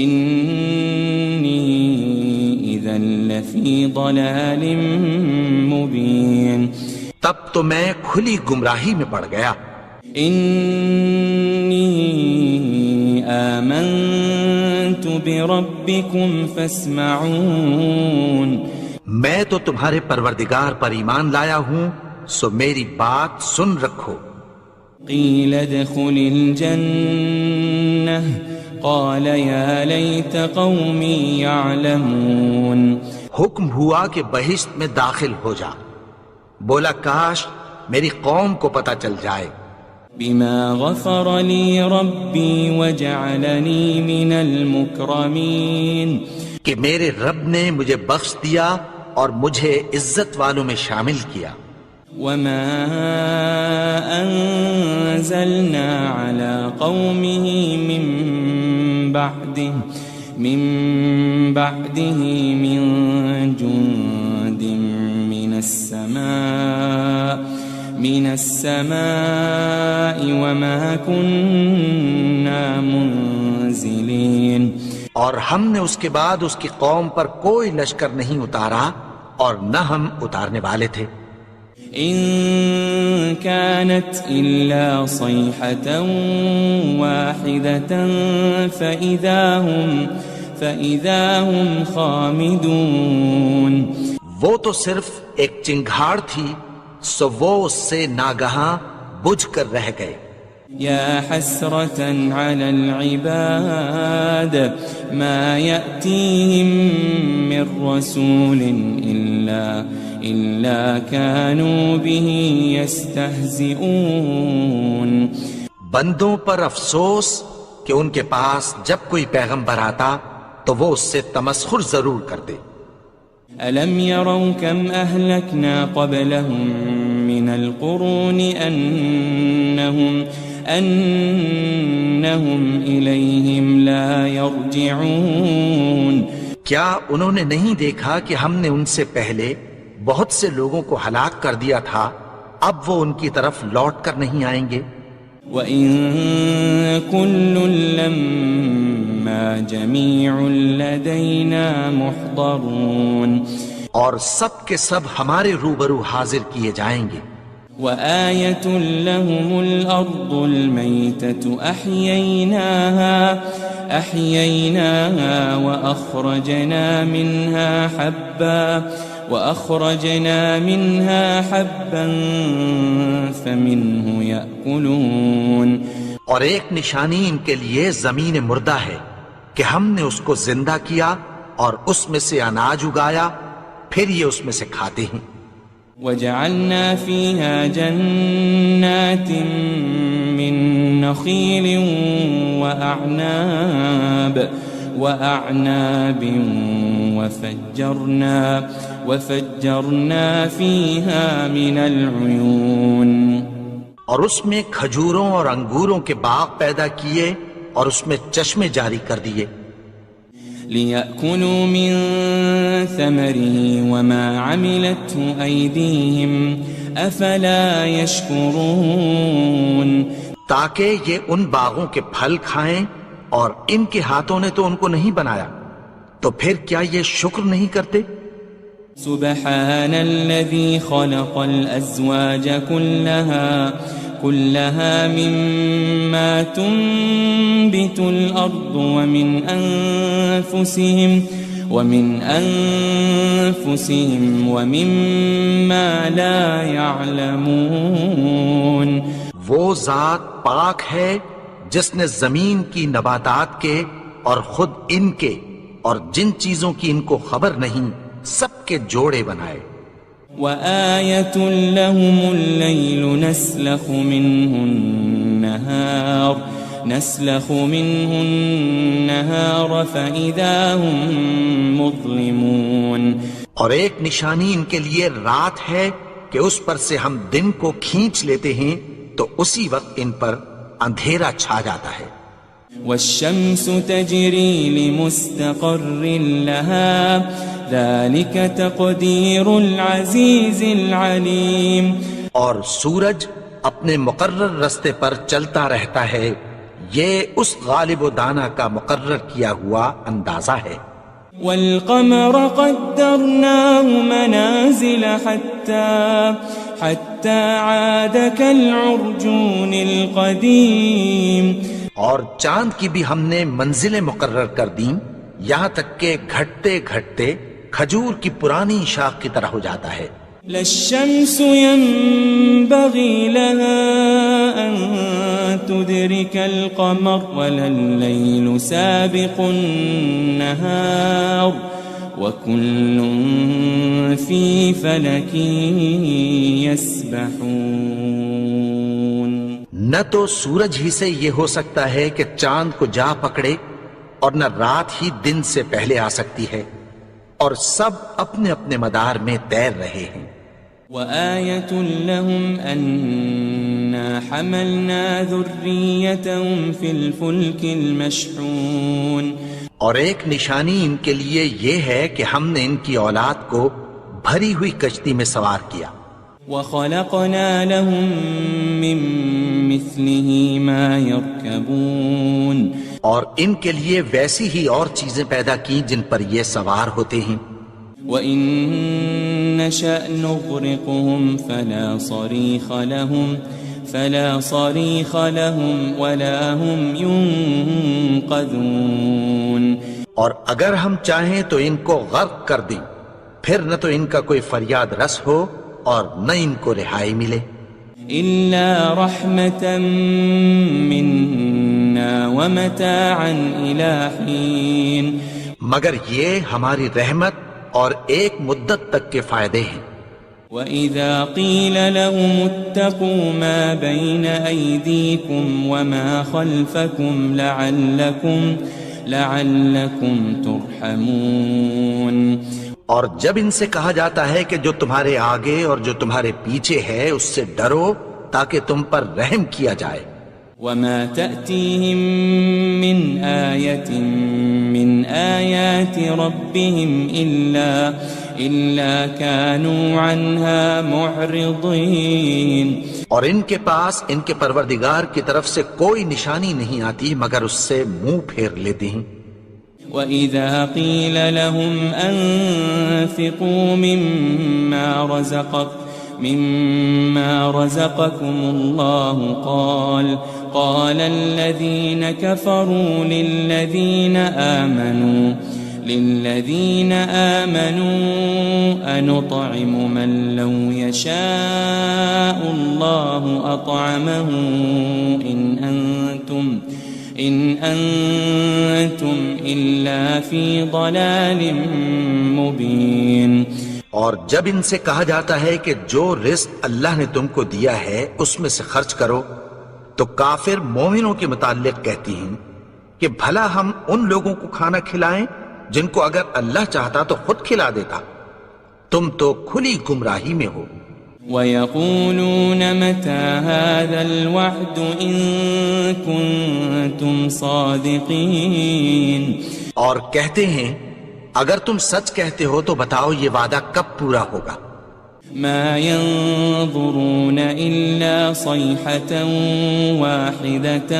إني إذا لفي ضلال مبين. تب تو میں کھلی گمراہی میں پڑ گیا. إني آمنت بربكم فاسمعون. میں تو تمہارے پروردگار پر ایمان لایا ہوں، سو میری بات سن رکھو. قيل ادخل الجنة قال يا ليت قومي يعلمون. حکم ہوا کہ بہشت میں داخل ہو جا. بولا کاش میری قوم کو پتہ چل جائے. بما غفر لي ربي وجعلني من المكرمين. کہ میرے رب نے مجھے بخش دیا اور مجھے عزت والوں میں شامل کیا. وما أنزلنا على قومه من بعده من جند من السماء وما كنا منزلين. اور ہم نے اس کے بعد اس کی قوم پر کوئی لشکر نہیں اتارا اور نہ ہم اتارنے والے تھے. إن كانت إلا صيحة واحدة فإذا هم خامدون. وہ تو صرف ایک چنگھاڑ تھی، سو وہ اس سے ناگہاں بجھ کر رہ گئے. يا حسرة على العباد ما يأتيهم من رسول إلا كانوا به يستهزئون. بندوں پر افسوس کہ ان کے پاس جب کوئی پیغمبر آتا تو وہ اس سے تمسخر ضرور کرتے. ألم يروا كم أهلكنا قبلهم من القرون أنهم إليهم لا يرجعون. کیا انہوں نے نہیں دیکھا کہ ہم نے ان سے پہلے بہت سے لوگوں کو ہلاک کر دیا تھا، اب وہ ان کی طرف لوٹ کر نہیں آئیں گے. وَإِن كُلٌّ لَمَّا جَمِيعٌ لَدَيْنَا مُحْضَرُونَ. اور سب کے سب ہمارے روبرو حاضر کیے جائیں گے. وآية لهم الأرض الميتة أحييناها وأخرجنا منها حبا فمنه يأكلون. اور ایک نشانی ان کے لیے زمین مردہ ہے کہ ہم نے اس کو زندہ کیا اور اس میں سے اناج اگایا، پھر یہ اس میں سے کھاتے ہیں. وجعلنا فيها جنات من نخيل وأعناب وفجرنا فيها من العيون. اور اس میں کھجوروں اور انگوروں کے باغ پیدا کیے اور اس میں چشمے جاری کر دیے. لِيَأْكُلُوا مِن ثَمَرِهِ وَمَا عَمِلَتْهُ أَيْدِيهِمْ أَفَلَا يَشْكُرُونَ. تاکہ یہ ان باغوں کے پھل کھائیں اور ان کے ہاتھوں نے تو ان کو نہیں بنایا، تو پھر کیا یہ شکر نہیں کرتے؟ سبحان الذي خلق الأزواج كلها مما تنبت الأرض ومن أنفسهم ومما لا يعلمون. وہ ذات پاک ہے جس نے زمین کی نباتات کے اور خود ان کے اور جن چیزوں کی ان کو خبر نہیں سب کے جوڑے بنائے. وآية لهم الليل نسلخ منه النهار فإذا هم مظلمون. اور ایک نشانی ان کے لیے رات ہے کہ اس پر سے ہم دن کو کھینچ لیتے ہیں تو اسی وقت ان پر اندھیرا چھا جاتا ہے. والشمس تجري لمستقر لها ذلك تقدير العزيز العليم. اور سورج اپنے مقرر رستے پر چلتا رہتا ہے، یہ اس غالب و دانا کا مقرر کیا ہوا اندازہ ہے. والقمر قدرناه منازل حتى عاد كالعرجون القديم. اور چاند کی بھی ہم نے منزلیں مقرر کر دیں یہاں تک کہ گھٹتے گھٹتے کھجور کی پرانی شاخ کی طرح ہو جاتا ہے. للشمس ينبغي لها أن تدرك القمر ولا الليل سابق النهار وكل في فلك يسبحون. نہ تو سورج ہی سے یہ ہو سکتا ہے کہ چاند کو جا پکڑے اور نہ رات ہی دن سے پہلے آ سکتی ہے، اور سب اپنے اپنے مدار میں تیر رہے ہیں. وآية لهم أنا حملنا ذريتهم في الفلك المشحون. اور ایک نشانی ان کے لیے یہ ہے کہ ہم نے ان کی اولاد کو بھری ہوئی کشتی میں سوار کیا. وخلقنا لهم من مثله ما يركبون. اور ان کے لیے ویسی ہی اور چیزیں پیدا کی جن پر یہ سوار ہوتے ہیں. وَإِن نَّشَأْ نُغْرِقْهُمْ فَلَا صَرِيخَ لَهُمْ وَلَا هُمْ يُنقَذُونَ. اور اگر ہم چاہیں تو ان کو غرق کر دیں، پھر نہ تو ان کا کوئی فریاد رس ہو اور نہ ان کو رہائی ملے. إِلَّا رَحْمَةً مِّنَّا وَمَتَاعًا إِلَى حِينٍ. مگر یہ ہماری رحمت اور ایک مدت تک کے فائدے ہیں. وَإِذَا قِيلَ لَهُمُ اتَّقُوا مَا بَيْنَ أَيْدِيكُمْ وَمَا خَلْفَكُمْ لَعَلَّكُمْ تُرْحَمُونَ. اور جب ان سے کہا جاتا ہے کہ جو تمہارے آگے اور جو تمہارے پیچھے ہے اس سے ڈرو تاکہ تم پر رحم کیا جائے. وَمَا تَأْتِيهِم مِّنْ آيَةٍ مِّنْ آيَاتِ رَبِّهِمْ إِلَّا كَانُوا عَنْهَا مُعْرِضِينَ. اور ان کے پاس ان کے پروردگار کی طرف سے کوئی نشانی نہیں آتی مگر اس سے منہ پھیر لیتے ہیں. وَإِذَا قِيلَ لَهُمْ أَنفِقُوا مِمَّا رَزَقَكُمُ اللَّهُ قَالَ الَّذِينَ كَفَرُوا لِلَّذِينَ آمَنُوا أَنُطْعِمُ مَن لَّوْ يَشَاءُ اللَّهُ أَطْعَمَهُ إِنْ أَنْتُمْ إِلَّا فِي ضَلَالٍ مُبِينٍ۔ اور جب ان سے کہا جاتا ہے کہ جو رزق اللہ نے تم کو دیا ہے اس میں سے خرچ کرو، تو کافر مومنوں کے متعلق کہتی ہیں کہ بھلا ہم ان لوگوں کو کھانا کھلائیں جن کو اگر اللہ چاہتا تو خود کھلا دیتا، تم تو کھلی گمراہی میں ہو۔ وَيَقُولُونَ مَتَى هَذَا الْوَعْدُ إِن كُنتُمْ صَادِقِينَ، اور کہتے ہیں اگر تم سچ کہتے ہو تو بتاؤ یہ وعدہ کب پورا ہوگا۔ مَا يَنظُرُونَ إِلَّا صَيْحَةً وَاحِدَةً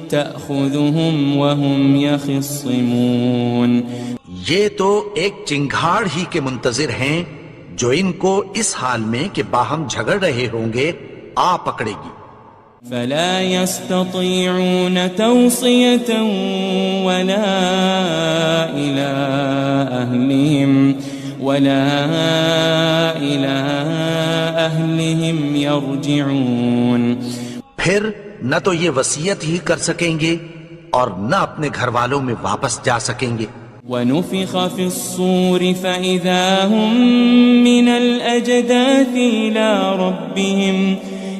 تَأْخُذُهُمْ وَهُمْ يَخِصِّمُونَ، یہ تو ایک چنگھاڑ ہی کے منتظر ہیں جو ان کو اس حال میں کہ باہم جھگڑ رہے ہوں گے آ پکڑے گی۔ فَلَا يَسْتَطِيعُونَ تَوْصِيَةً وَلَا إِلَىٰ أَهْلِهِمْ يَرْجِعُونَ، پھر نہ تو یہ وصیت ہی کر سکیں گے اور نہ اپنے گھر والوں میں واپس جا سکیں گے۔ وَنُفِخَ فِي الصُّورِ فَإِذَا هُم مِّنَ الْأَجْدَاثِ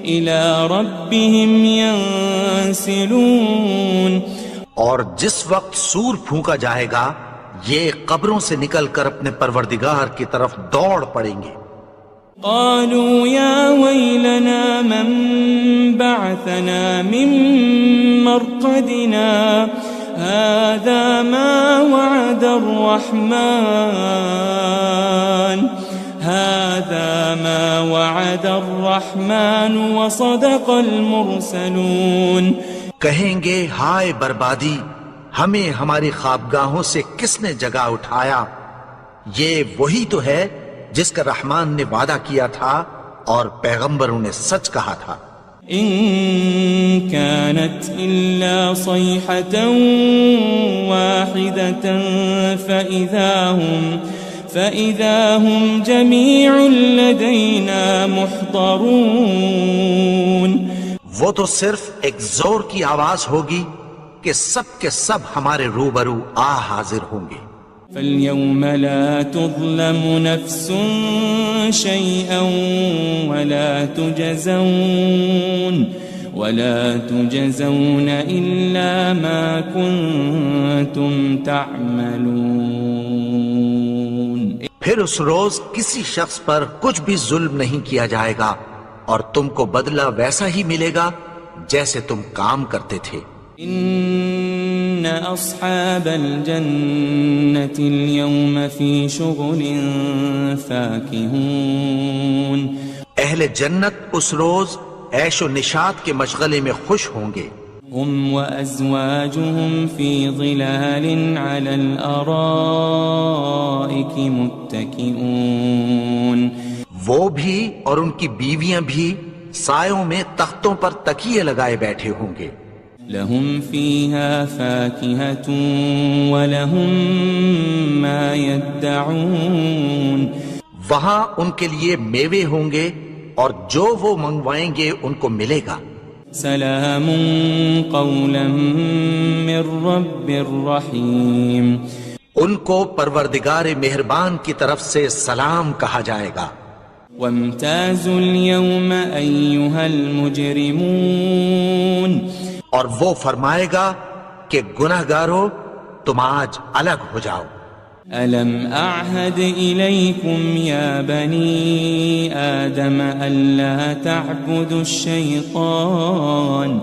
إِلَىٰ رَبِّهِمْ يَنسِلُونَ، اور جس وقت سور پھونکا جائے گا یہ قبروں سے نکل کر اپنے پروردگار کی طرف دوڑ پڑیں گے۔ قالوا يا ويلنا من بعثنا من مرقدنا هذا ما وعد الرحمن وصدق المرسلون، کہیں گے ہائے بربادی، ہمیں ہماری خوابگاہوں سے کس نے جگا اٹھایا، یہ وہی تو ہے جس کا رحمان نے وعدہ کیا تھا اور پیغمبروں نے سچ کہا تھا۔ إن كانت إلا صيحة واحدة فإذا هم جميع لدينا محضرون، وہ تو صرف ایک زور کی آواز ہوگی کہ سب کے سب ہمارے روبرو آ حاضر ہوں گے۔ فَالْيَوْمَ لَا تُظْلَمُ نَفْسٌ شَيْئًا وَلَا تُجَزَوْنَ إِلَّا مَا كُنتُمْ تَعْمَلُونَ، پھر اس روز کسی شخص پر کچھ بھی ظلم نہیں کیا جائے گا اور تم کو بدلہ ویسا ہی ملے گا جیسے تم کام کرتے تھے۔ إن أصحاب الجنة اليوم في شغل فاكهون، اہل جنت اس روز عیش و نشاط کے مشغلے میں خوش ہوں گے۔ هم وأزواجهم في ظلال على الأرائك متكئون، وہ بھی اور ان کی بیویاں بھی سایوں میں تختوں پر تکیے لگائے بیٹھے ہوں گے۔ لهم فيها فاكهة ولهم ما يدعون، وہاں ان کے لیے میوے ہوں گے اور جو وہ منگوائیں گے ان کو ملے گا۔ سلام قولا من رب الرحیم، ان کو پروردگار مہربان کی طرف سے سلام کہا جائے گا۔ وامتازوا اليوم أيها المجرمون، اور وہ فرمائے گا کہ گناہگارو تم آج الگ ہو جاؤ۔ ألم أعهد إليكم يا بني آدم ألا تعبدوا الشيطان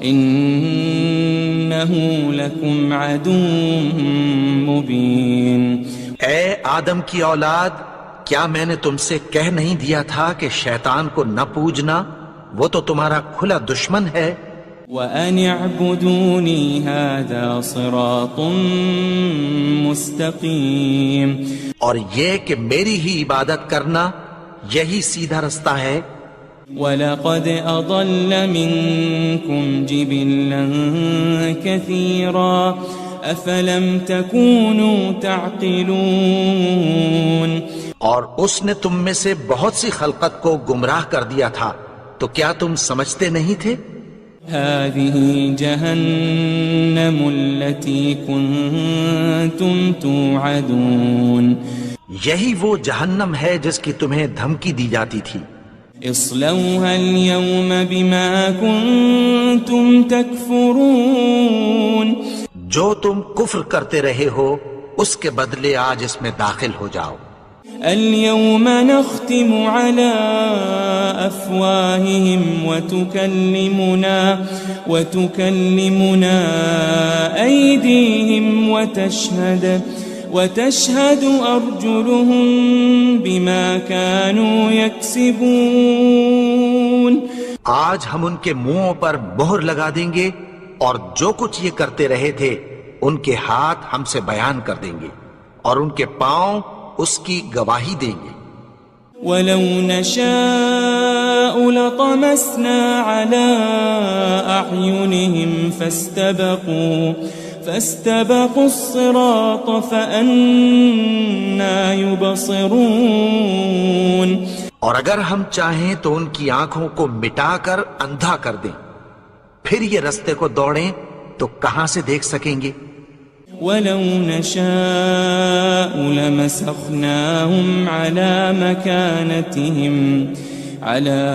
إنه لكم عدو مبين، اے آدم کی اولاد، کیا میں نے تم سے کہہ نہیں دیا تھا کہ شیطان کو نہ پوجنا، وہ تو تمہارا کھلا دشمن ہے۔ وَأَنِ اعْبُدُونِي هَذَا صِرَاطٌ مُسْتَقِيم، اور یہ کہ میری ہی عبادت کرنا یہی سیدھا رستہ ہے۔ وَلَقَدْ أَضَلَّ مِنْكُمْ جِبِلًّا كَثِيرًا أَفَلَمْ تَكُونُوا تَعْقِلُونَ، اور اس نے تم میں سے بہت سی خلقت کو گمراہ کر دیا تھا، تو کیا تم سمجھتے نہیں تھے؟ هذه جهنم التي كنتم توعدون، یہی وہ جہنم ہے جس کی تمہیں دھمکی دی جاتی تھی۔ اصلوها اليوم بما كنتم تكفرون، جو تم کفر کرتے رہے ہو اس کے بدلے آج اس میں داخل ہو جاؤ۔ اليوم نختم على أفواههم وتكلمنا أيديهم وتشهد أرجلهم بما كانوا يكسبون، آج ہم ان کے منہوں پر مہر لگا دیں گے، اور جو کچھ یہ کرتے رہے تھے ان کے ہاتھ ہم سے بیان کر دیں گے، اور ان کے پاؤں اس کی گواہی دیں گے۔ وَلَوْ نَشَاءُ لَطَمَسْنَا عَلَىٰ أَعْيُنِهِمْ فَاسْتَبَقُوا الصِّرَاطَ فَأَنَّىٰ يُبْصِرُونَ، اور اگر ہم چاہیں تو ان کی آنکھوں کو مٹا کر اندھا کر دیں، پھر یہ رستے کو دوڑیں تو کہاں سے دیکھ سکیں گے؟ وَلَوْ نَشَاءُ لَمَسَخْنَاهُمْ عَلَىٰ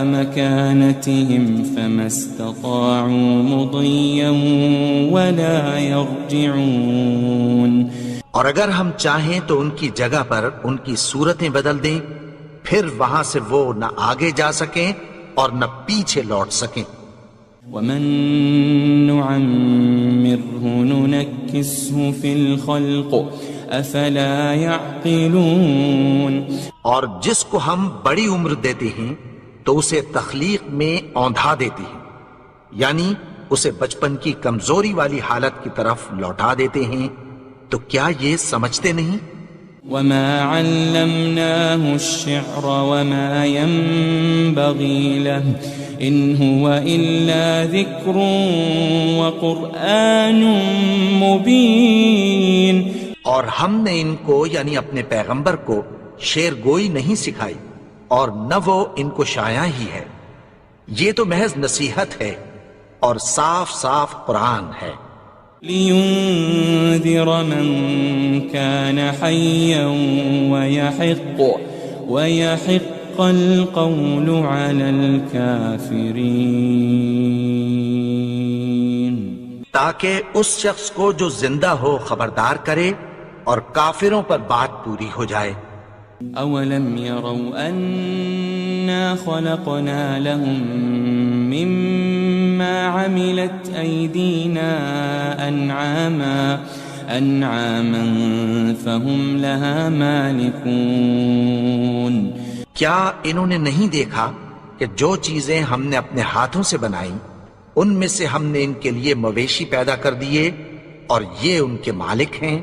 مَكَانَتِهِمْ فَمَا اسْتَطَاعُوا مُضِيًّا وَلَا يَرْجِعُونَ، اور اگر ہم چاہیں تو ان کی جگہ پر ان کی صورتیں بدل دیں، پھر وہاں سے وہ نہ آگے جا سکیں اور نہ پیچھے لوٹ سکیں۔ وَمَن نُعَمِّرْهُ نُنَكِّسْهُ فِي الْخَلْقِ أَفَلَا يَعْقِلُونَ، اور جس کو ہم بڑی عمر دیتے ہیں تو اسے تخلیق میں اوندھا دیتے ہیں، یعنی اسے بچپن کی کمزوری والی حالت کی طرف لوٹا دیتے ہیں، تو کیا یہ سمجھتے نہیں؟ وَمَا عَلَّمْنَاهُ الشِّعْرَ وَمَا يَنبَغِي لَهُ إِنْ هُوَ إِلَّا ذِكْرٌ وَقُرْآنٌ مُبِينٌ، اور ہم نے ان کو یعنی اپنے پیغمبر کو شعر گوئی نہیں سکھائی، اور نہ وہ ان کو شایع ہی ہے، یہ تو محض نصیحت ہے اور صاف صاف قرآن ہے۔ لِيُنذِرَ مَن كَانَ حَيًّا وَيَحِقَّ الْقَوْلُ عَلَى الْكَافِرِينَ، تاکہ اس شخص کو جو زندہ ہو خبردار کرے اور کافروں پر بات پوری ہو جائے۔ أَوَلَمْ يَرَوْا أَنَّا خَلَقْنَا لَهُم مِّمَّا عَمِلَتْ أَيْدِينَا أَنْعَامًا فَهُمْ لَهَا مَالِكُونَ، کیا انہوں نے نہیں دیکھا کہ جو چیزیں ہم نے اپنے ہاتھوں سے بنائیں ان میں سے ہم نے ان کے لیے مویشی پیدا کر دیے اور یہ ان کے مالک ہیں۔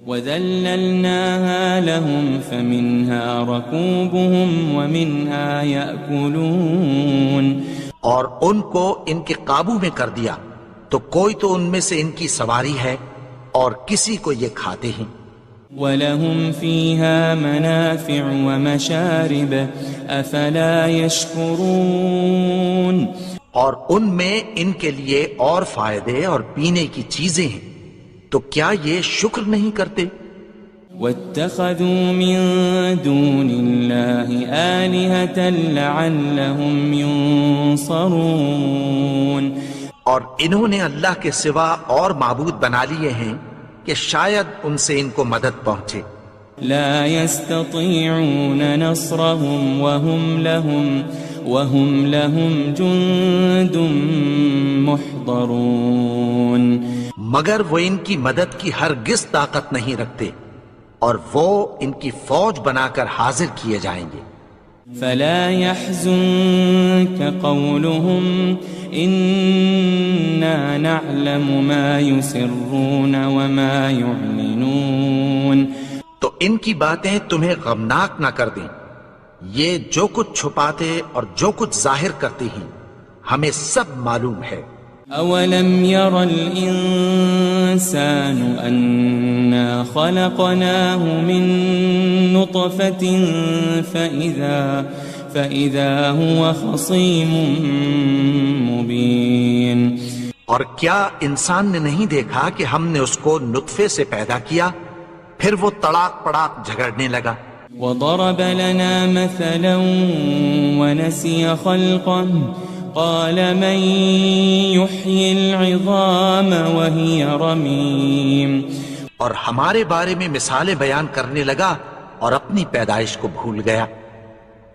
وَذَلَّلْنَاهَا لَهُمْ فَمِنْهَا رَكُوبُهُمْ وَمِنْهَا يَأْكُلُونَ، اور ان کو ان کے قابو میں کر دیا، تو کوئی تو ان میں سے ان کی سواری ہے اور کسی کو یہ کھاتے ہیں۔ وَلَهُمْ فِيهَا مَنَافِعُ وَمَشَارِبُ أَفَلَا يَشْكُرُونَ، اور ان میں ان کے لیے اور فائدے اور پینے کی چیزیں ہیں، تو کیا یہ شکر نہیں کرتے؟ وَاتَّخَذُوا مِن دُونِ اللَّهِ آلِهَةً لَعَلَّهُمْ يُنصَرُونَ، اور انہوں نے اللہ کے سوا اور معبود بنا لیے ہیں کہ شاید ان سے ان کو مدد پہنچے۔ لا يستطيعون نصرهم وهم لهم جند محضرون، مگر وہ ان کی مدد کی ہرگز طاقت نہیں رکھتے، اور وہ ان کی فوج بنا کر حاضر کیے جائیں گے۔ فلا يحزنك قولهم إنا نعلم ما يسرون وما يعلنون. تو ان کی باتیں تمہیں غمناک نہ کر دیں. یہ جو کچھ چھپاتے اور جو کچھ ظاہر کرتے ہیں ہمیں سب معلوم ہے. أولم ير الإنسان أنا خلقناه من نطفة فإذا هو خصيم مبين. اور کیا انسان نے نہیں دیکھا کہ ہم نے اس کو نطفے سے پیدا کیا پھر وہ تڑاک پڑاک جھگڑنے لگا. وضرب لنا مثلا ونسي خلقه قال من يحيي العظام وهي رميم. اور ہمارے بارے میں مثالیں بیان کرنے لگا اور اپنی پیدائش کو بھول گیا.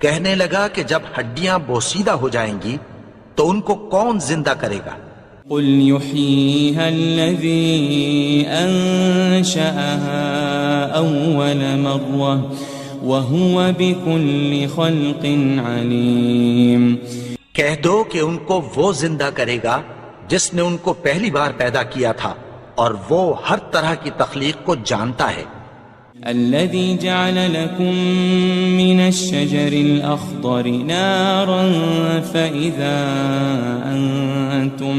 کہنے لگا کہ جب ہڈیاں بوسیدہ ہو جائیں گی تو ان کو کون زندہ کرے گا؟ قل يحييها الذي أنشأها أول مرة وهو بكل خلق عليم. کہہ دو کہ ان کو وہ زندہ کرے گا جس نے ان کو پہلی بار پیدا کیا تھا اور وہ ہر طرح کی تخلیق کو جانتا ہے. الذي جعل لكم من الشجر الأخضر نارا فإذا أنتم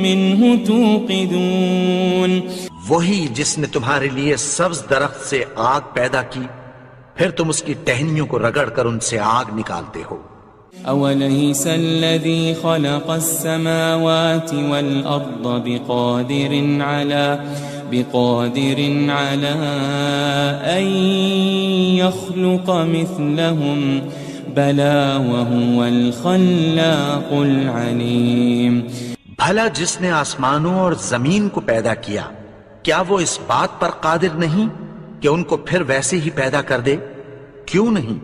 منه توقدون. وہی جس نے تمہارے لیے سبز درخت سے آگ پیدا کی پھر تم اس کی ٹہنیوں کو رگڑ کر ان سے آگ نکالتے ہو. أوليس الذي خلق السماوات والأرض بقادر على أن يخلق مثلهم بلى وهو الخلاق العليم. بھلا جس نے آسمانوں اور زمین کو پیدا کیا کیا وہ اس بات پر قادر نہیں کہ ان کو پھر ویسے ہی پیدا کر دے؟ کیوں نہیں؟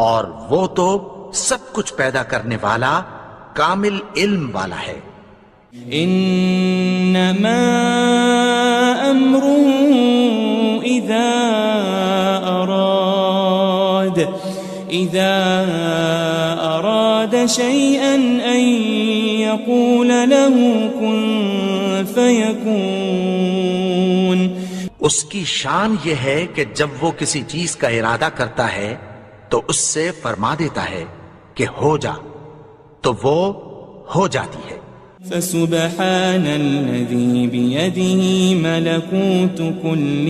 اور وہ تو سب کچھ پیدا کرنے والا کامل علم والا ہے. انما امره اذا اراد شيئا ان يقول له كن فيكون. اس کی شان یہ ہے کہ جب وہ کسی چیز کا ارادہ کرتا ہے تو اس سے فرما دیتا ہے کہ ہو جا تو وہ ہو جاتی ہے. فسبحان الذي بيده ملكوت كل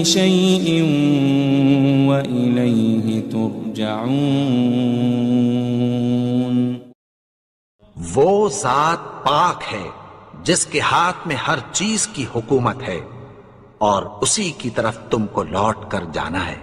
شيء وإليه ترجعون. وہ ذات پاک ہے جس کے ہاتھ میں ہر چیز کی حکومت ہے اور اسی کی طرف تم کو لوٹ کر جانا ہے.